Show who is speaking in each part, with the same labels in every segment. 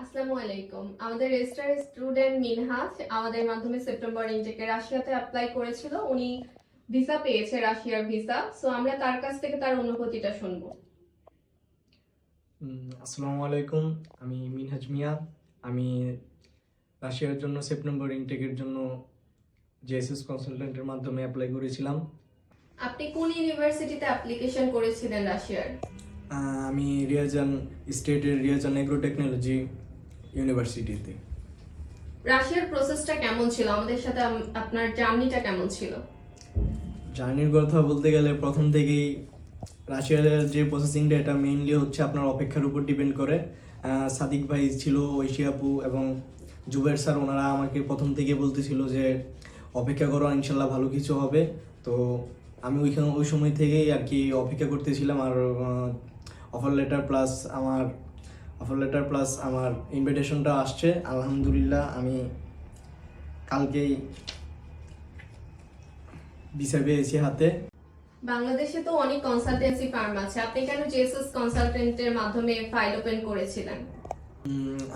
Speaker 1: আসসালামু আলাইকুম। আমাদের রেজিস্ট্রার স্টুডেন্ট মিনহাজ আমাদের মাধ্যমে সেপ্টেম্বর ইনটেকে রাশিয়াতে অ্যাপ্লাই করেছিল। উনি ভিসা পেয়েছে, রাশিয়ার ভিসা। সো আমরা তার কাছ থেকে তার অনুভূতিটা শুনবো।
Speaker 2: আসসালামু আলাইকুম। আমি মিনহাজ মিয়া। আমি রাশিয়ার জন্য সেপ্টেম্বর ইনটেকের জন্য জেএসএস কনসালটেন্টের মাধ্যমে অ্যাপ্লাই করেছিলাম।
Speaker 1: আপনি কোন ইউনিভার্সিটিতে অ্যাপ্লিকেশন করেছিলেন রাশিয়ার?
Speaker 2: আমি রিয়াজান স্টেটের রিয়াজান এগ্রো টেকনোলজি ইউনিভার্সিটিতে।
Speaker 1: রাশিয়ার প্রসেসটা কেমন ছিল? আমাদের সাথে আপনার জার্নিটা কেমন ছিল?
Speaker 2: জার্নির কথা বলতে গেলে প্রথম থেকেই রাশিয়ার যে প্রসেসিংটা এটা মেইনলি হচ্ছে আপনার অপেক্ষার উপর ডিপেন্ড করে। সাদিক ভাই ছিল, ঐশী আপু এবং জুবের স্যার, ওনারা আমাকে প্রথম থেকে বলতেছিল যে অপেক্ষা করো, ইনশাল্লাহ ভালো কিছু হবে। তো আমি ওই সময় থেকেই আর কি অপেক্ষা করতেছিলাম। আর অফার লেটার প্লাস আমার ইনভিটেশনটা আসছে। আলহামদুলিল্লাহ আমি কালকেই ভিসা পেয়েছি হাতে।
Speaker 1: বাংলাদেশে তো অনেক কনসালটেন্সি ফার্ম আছে, আপনি কেন জেএসএস কনসালটেন্টের মাধ্যমে ফাইল ওপেন করেছিলেন?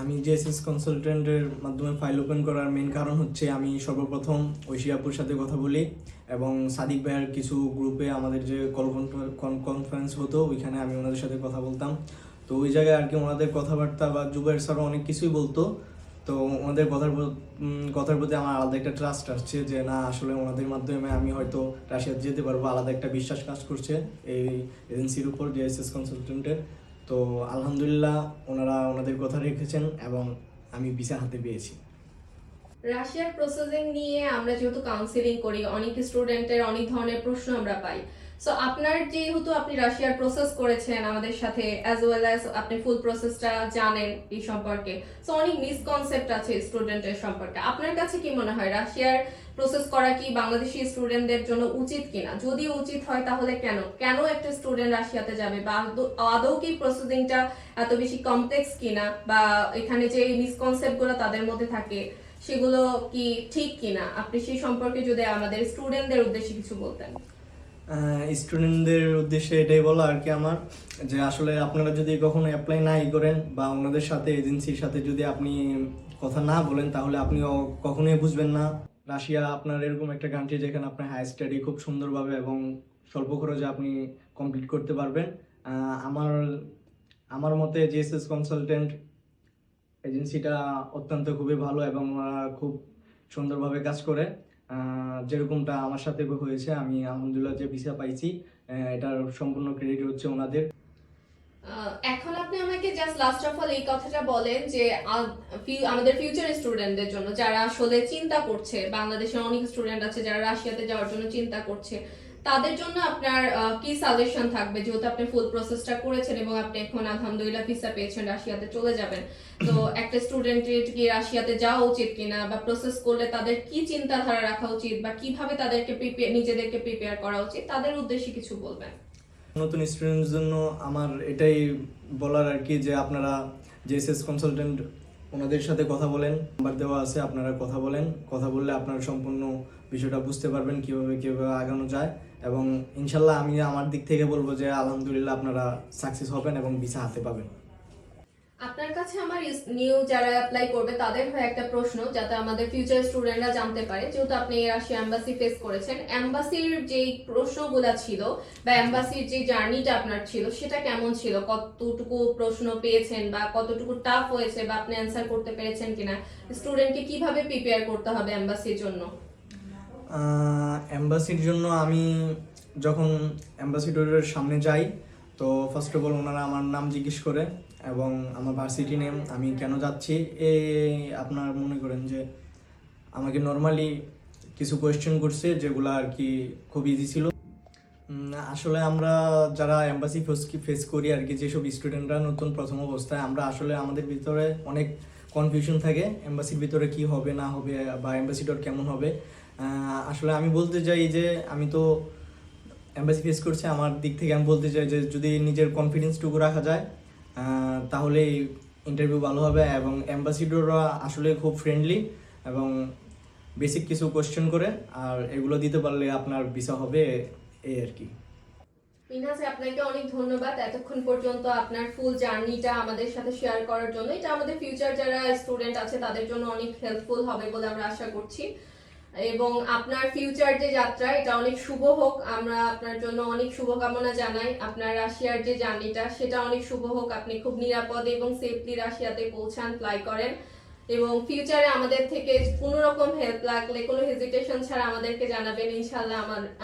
Speaker 2: আমি জেএসএস কনসালটেন্টের মাধ্যমে ফাইল ওপেন করার মেন কারণ হচ্ছে আমি সর্বপ্রথম ঐশী আপুর সাথে কথা বলি এবং সাদিক ভাইয়ের কিছু গ্রুপে আমাদের যে কনফারেন্স হতো ওইখানে আমি ওনাদের সাথে কথা বলতাম। তো ওই জায়গায় আর কি ওনাদের কথাবার্তা বা জুবাইর স্যারও অনেক কিছুই বলতো। তো ওনাদের কথার প্রতি আমার আলাদা একটা ট্রাস্ট আসছে যে না, আসলে ওনাদের মাধ্যমে আমি হয়তো রাশিয়াতে যেতে পারবো। আলাদা একটা বিশ্বাস কাজ করছে এই এজেন্সির উপর, জেএসএস কনসালটেন্টের। তো আলহামদুলিল্লাহ ওনারা ওনাদের কথা রেখেছেন এবং আমি ভিসা হাতে পেয়েছি।
Speaker 1: রাশিয়ার প্রসেসিং নিয়ে আমরা যেহেতু কাউন্সিলিং করি, অনেক স্টুডেন্টের অনেক ধরনের প্রশ্ন আমরা পাই। সো আপনার যেহেতু আপনি রাশিয়ার প্রসেস করেছেন আমাদের সাথে, অ্যাজ ওয়েল অ্যাজ আপনি ফুল প্রসেসটা জানেন এই সম্পর্কে, সো অনেক মিসকনসেপ্ট আছে স্টুডেন্টের সম্পর্কে। আপনার কাছে কি মনে হয় রাশিয়ার প্রসেস করা কি বাংলাদেশি স্টুডেন্টদের জন্য উচিত কিনা? যদি উচিত হয় তাহলে কেন কেন একটা স্টুডেন্ট রাশিয়াতে যাবে, বা আদৌ কি প্রসেসিংটা এত বেশি কমপ্লেক্স কিনা, বা এখানে যে মিসকনসেপ্ট গুলো তাদের মধ্যে থাকে সেগুলো কি ঠিক কিনা? আপনি সেই সম্পর্কে যদি আমাদের স্টুডেন্টদের উদ্দেশ্যে কিছু বলতেন।
Speaker 2: স্টুডেন্টদের উদ্দেশ্যে এটাই বলা আর কি আমার, যে আসলে আপনারা যদি কখনো অ্যাপ্লাই নাই করেন বা ওনাদের সাথে এজেন্সির সাথে যদি আপনি কথা না বলেন তাহলে আপনি কখনোই বুঝবেন না রাশিয়া আপনার এরকম একটা কান্ট্রি যেখানে আপনার হায়ার স্টাডি খুব সুন্দরভাবে এবং স্বল্প খরচে আপনি কমপ্লিট করতে পারবেন। আমার আমার মতে জেএসএস কনসালটেন্ট এজেন্সিটা অত্যন্ত খুবই ভালো এবং ওরা খুব সুন্দরভাবে কাজ করে। যেরকমটা আমার সাথে হয়েছে, আমি আলহামদুলিল্লাহ যে ভিসা পাইছি এটার সম্পূর্ণ ক্রেডিট হচ্ছে ওনাদের।
Speaker 1: এখন আপনি আমাকে জাস্ট লাস্ট অফ অল এই কথাটা বলেন যে আমাদের ফিউচার স্টুডেন্টদের জন্য যারা আসলে চিন্তা করছে, বাংলাদেশে অনেক স্টুডেন্ট আছে যারা রাশিয়াতে যাওয়ার জন্য চিন্তা করছে, তাদের জন্য আপনার কি সাজেশন থাকবে? যেহেতু আপনি ফুল প্রসেসটা করেছেন এবং আপনি এখন আলহামদুলিল্লাহ ভিসা পেয়েছেন, রাশিয়াতে চলে যাবেন, তো একটা স্টুডেন্টের কি রাশিয়াতে যাওয়া উচিত কিনা, বা প্রসেস করলে তাদের কি চিন্তাধারা রাখা উচিত, বা কিভাবে তাদেরকে নিজেদেরকে প্রিপেয়ার করা উচিত, তাদের উদ্দেশ্যে কিছু বলবেন?
Speaker 2: নতুন স্টুডেন্টদের জন্য আমার এটাই বলার আর কি, যে আপনারা জেএসএস কনসালটেন্ট ওনাদের সাথে কথা বলেন, নাম্বার দেওয়া আছে, আপনারা কথা বলেন। কথা বললে আপনারা সম্পূর্ণ বিষয়টা বুঝতে পারবেন কিভাবে কিভাবে আগানো যায়। এবং ইনশাল্লাহ আমি আমার দিক থেকে বলবো যে আলহামদুলিল্লাহ আপনারা সাকসেস হবেন এবং ভিসা হাতে পাবেন।
Speaker 1: আপনার কাছে আমার নিউ যারা অ্যাপ্লাই করবে তাদের হয়ে একটা প্রশ্ন, যাতে আমাদের ফিউচার স্টুডেন্টরা জানতে পারে। যেহেতু আপনি রাশিয়া এম্বাসি ফেস করেছেন, এম্বাসির যে প্রশ্নগুলো ছিল বা এম্বাসির যে জার্নিটা আপনার ছিল সেটা কেমন ছিল? কতটুকু প্রশ্ন পেয়েছেন, বা কতটুকু টাফ হয়েছে, বা আপনি অ্যান্সার করতে পেরেছেন কিনা? স্টুডেন্টকে কিভাবে প্রিপেয়ার করতে হবে এম্বাসির জন্য?
Speaker 2: এম্বাসির জন্য আমি যখন অ্যাম্বাসিডরের সামনে যাই, তো ফার্স্ট অফ অল ওনারা আমার নাম জিজ্ঞেস করে এবং আমার ভার্সিটি নেম, আমি কেন যাচ্ছি, আপনার মনে করেন যে আমাকে নর্মালি কিছু কোয়েশ্চেন করছে যেগুলো আর কি খুব ইজি ছিল। আসলে আমরা যারা এম্বাসি ফেস করি আর কি, যেসব স্টুডেন্টরা নতুন প্রথম অবস্থায়, আমরা আসলে আমাদের ভিতরে অনেক কনফিউশন থাকে এম্বাসির ভিতরে কি হবে না হবে বা অ্যাম্বাসিডর কেমন হবে। আসলে আমি বলতে চাই যে আমি তো এম্বাসি ফেস করছি, আমার দিক থেকে আমি বলতে চাই যে যদি নিজের কনফিডেন্সটুকু রাখা যায় তাহলেই ইন্টারভিউ ভালো হবে। এবং অ্যাম্বাসিডররা আসলে খুব ফ্রেন্ডলি এবং বেসিক কিছু কোয়েশ্চেন করে, আর এগুলো দিতে পারলে আপনার ভিসা হবে, এই আর কি।
Speaker 1: মিনহাজ, আপনাকে অনেক ধন্যবাদ এতক্ষণ পর্যন্ত আপনার ফুল জার্নিটা আমাদের সাথে শেয়ার করার জন্য। এটা আমাদের ফিউচার যারা স্টুডেন্ট আছে তাদের জন্য অনেক হেল্পফুল হবে বলে আমরা আশা করছি, এবং আপনার ফিউচার যে যাত্রা এটা অনেক শুভ হোক। আমরা আপনার জন্য অনেক শুভকামনা জানাই। আপনার রাশিয়ার যে জার্নিটা সেটা অনেক শুভ হোক, আপনি খুব নিরাপদে এবং সেফলি রাশিয়াতে পৌঁছান, ফ্লাই করেন, এবং ফিউচারে আমাদের থেকে কোনো রকম হেল্প লাগলে কোনো হেজিটেশন ছাড়া আমাদেরকে জানাবেন। ইনশাআল্লাহ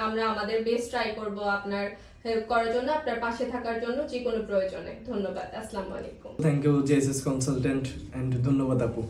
Speaker 1: আমরা আমাদের বেস্ট ট্রাই করব আপনার হেল্প করার জন্য, আপনার পাশে থাকার জন্য যে কোনো প্রয়োজনে। ধন্যবাদ। আসসালামু আলাইকুম।
Speaker 2: Thank you JSS consultant, and ধন্যবাদ আপু।